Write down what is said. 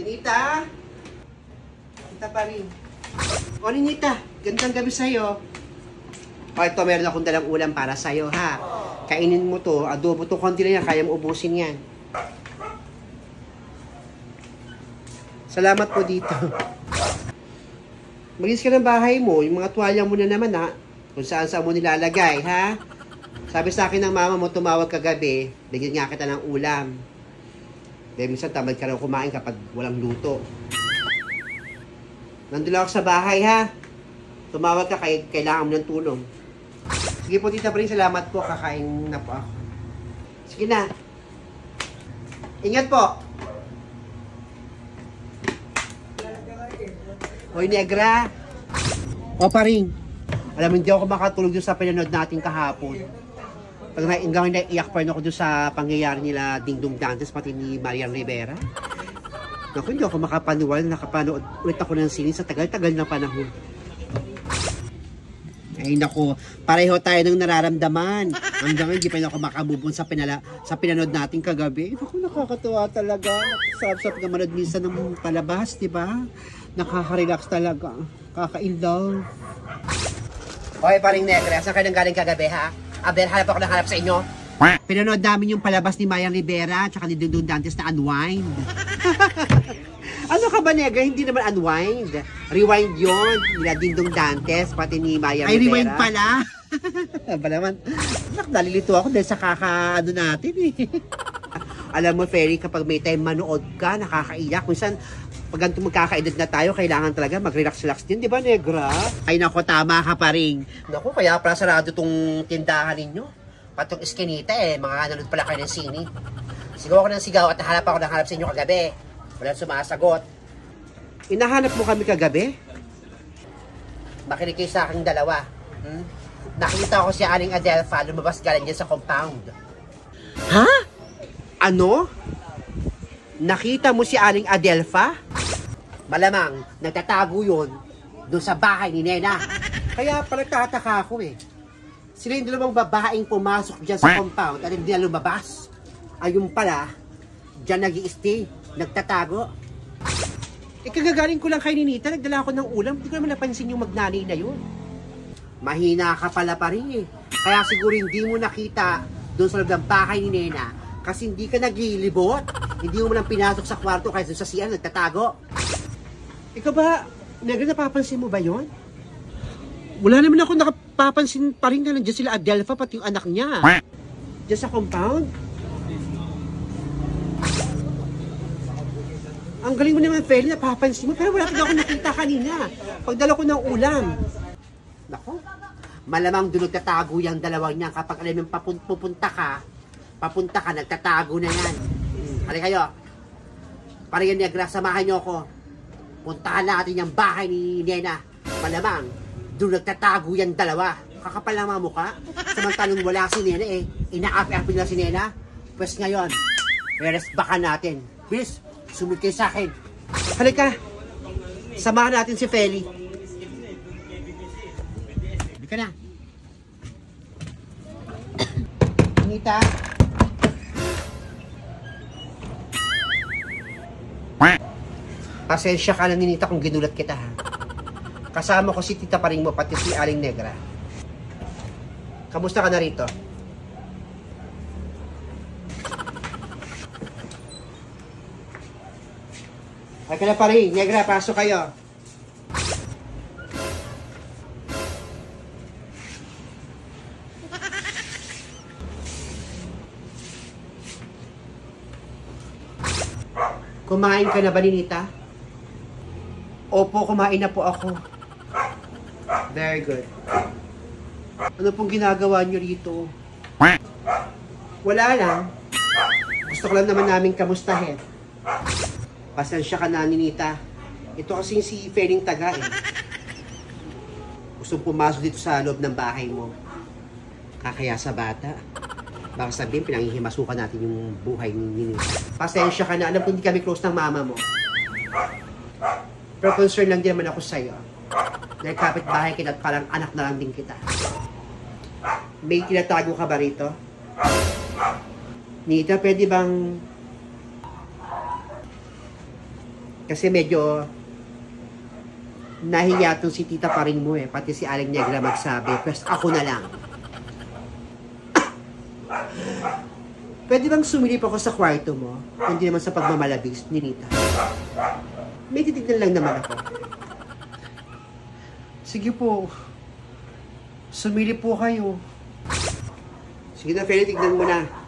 Ninita? Ninita pa rin. O, Ninita, gandang gabi sa'yo. O, ito, meron akong dalang ulam para sa'yo, ha? Kainin mo to. Adobo to, konti lang yan. Kaya mo ubusin yan. Salamat po dito. Maginis ka ng bahay mo. Yung mga tuwalya mo na naman, ha? Kung saan mo nilalagay, ha? Sabi sa akin ng mama mo, tumawag kagabi. Bigyan nga kita ng ulam. Dahil minsan tamad ka raw kumain kapag walang luto. Nandun ako sa bahay, ha? Tumawag ka, kailangan mo ng tulong. Sige po, Tita Pring, salamat po. Kakain na po ako. Sige na. Ingat po. Hoy, Negra. O, Paring. Alam mo, hindi ako makatulog doon sa pinanood natin kahapon. Hanggang naiiyak pa rin ako doon sa pangyayari nila Dingdong Dantes pati ni Marian Rivera. Naku, hindi ako makapaniwala na nakapanood ulit ako ng sinin sa tagal-tagal na panahon. Ay naku, pareho tayo ng nararamdaman. Hanggang hindi pa rin ako makabubon sa pinanood natin kagabi. Naku, nakakatuwa talaga. Sarap-sarap na manood minsan ng palabas, di ba? Nakaka-relax talaga. Kaka-indulge. Okay, Paring Negra, saan kayo nang galing kagabi, ha? Aber, hanap ako ng hanap sa inyo. Pinanood namin yung palabas ni Marian Rivera at ni Dingdong Dantes na Unwind. Ano ka ba, Negra? Hindi naman Unwind. Rewind yun. Nila Dingdong Dantes, pati ni Marian Rivera. Ay, rewind pala. Ba naman? Nalilito ako dahil sa kaka-ano natin eh. Alam mo, Ferry, kapag may time manood ka, nakakaiyak. Minsan, pag ganito magkakaedad na tayo, kailangan talaga mag-relax-relax din, di ba, Negra? Ay, nako, tama ka pa rin. Naku, kaya pala sarado tong tindahan ninyo. Patong iskinita eh, mga nanood pala kayo ng sini. Sigaw ako ng sigaw at nahanap ako ng hanap sa inyo kagabi. Walang sumasagot. Inahanap mo kami kagabi? Makinig kayo sa aking dalawa. Nakita ko si Aling Adelfa lumabas galing dyan sa compound. Ha? Ano? Nakita mo si Aling Adelfa? Malamang, nagtatago yun doon sa bahay ni Nena. Kaya pala tataka ako eh. Sila yung dalawang babaeng pumasok dyan sa compound at hindi na lumabas. Ayun pala, dyan nag-i-stay, nagtatago. Kagagaling ko lang kay Ninita, nagdala ako ng ulam, hindi ko naman napansin yung magnanay na yun. Mahina ka pala pa rin eh. Kaya siguro hindi mo nakita doon sa loob ng bahay ni Nena kasi hindi ka nagilibot. Hindi mo lang pinasok sa kwarto kahit sa CR nagtatago. Ikaw ba, Negra, napapansin mo ba yon? Wala naman ako nakapapansin pa rin na nandiyan sila Adelfa pati yung anak niya. Diyan sa compound. Ang galing mo naman, Feli, napapansin mo. Pero wala din ako nakita kanina. Pagdala ko ng ulam. Nako, malamang doon nagtatago yung dalawang niya. Kapag alam yung papunta ka, nagtatago na yan. Halika kayo. Para yan, Negra, samahan niyo ako. Puntahan natin yung bahay ni Nena. Malamang, doon nagtatago yung dalawa. Kakapal na mga mukha. Samantalong wala si Nena eh. Inaapi-api nila si Nena. Pues ngayon, i-resbakan natin. Bilis, sumunod kayo sa akin. Halika. Samahan natin si Feli. Halika na. Nita. Pasensya ka lang, Ninita, kung ginulat kita, ha. Kasama ko si Tita Paring mo, pati si Aling Negra. Kamusta ka na rito? Ay ka na, Paring. Negra, pasok kayo. Kumain ka na ba, Ninita? Opo, kumain na po ako. Very good. Ano pong ginagawa nyo rito? Wala lang. Gusto ko lang naman namin kamustahin. Pasensya ka na, Ninita. Ito kasi si Feling Taga eh. Gustong pumasok dito sa loob ng bahay mo. Kakaya sa bata. Baka sabihin, pinanghihimasukan natin yung buhay ni Ninita. Pasensya ka na. Alam ko hindi kami close ng mama mo. Pero concern lang din naman ako sa'yo. Dahil kapit-bahay kita at parang anak na lang din kita. May tinatago ka ba rito? Nita, pwede bang Kasi medyo nahiya tong si tita pa rin mo eh. Pati si Aling Negra magsabi. Pwes ako na lang. Pwede bang sumilip ako sa kwarto mo? Hindi naman sa pagmamalabis ni Nita. May titignan lang naman ako. Sige po. Sumilip po kayo. Sige na, Feli, tignan mo na.